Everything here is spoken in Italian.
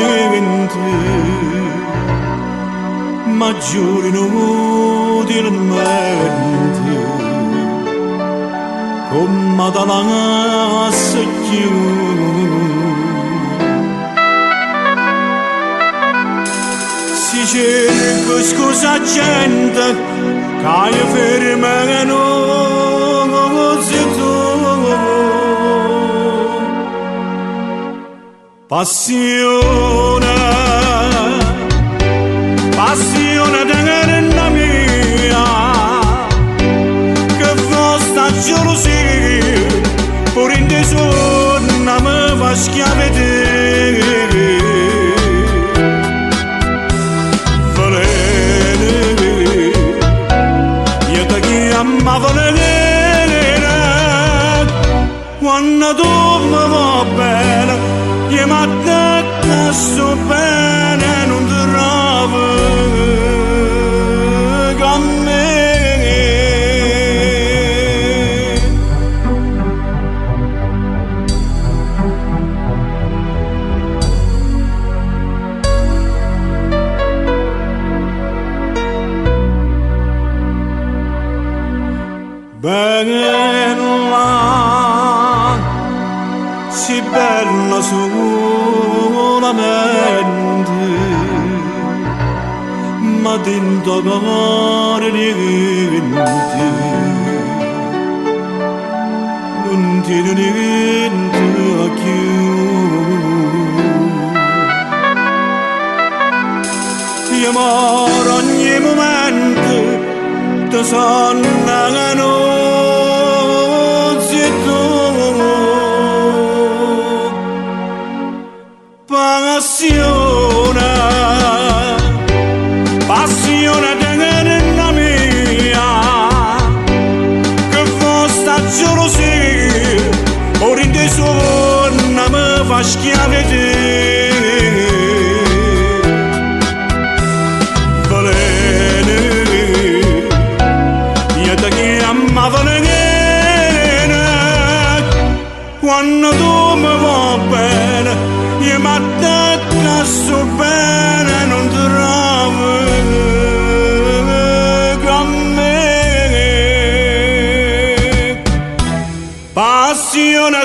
niente, ma giuro inutilmente, come dalla secchione. Si cerca scusa gente che fermano zitto. Passione, passione della mia, che vostra gelosia, pur in desonna mi fa schiavete. Ma volere quando tu mi va bene io mi attacco sto bene non ti trovo con me. Bella, si bella solamente, ma dentro cuore niente, non tiene niente a chiudere. Io moro ogni momento, ti sonnano. Passione, passione della mia, che vostra gelosia, ora in desonna mi fa schiavete. Volere, io ti chiamo volere, quando tu mi va bene, io mi attacco sto bene non ti trovo con me. Passione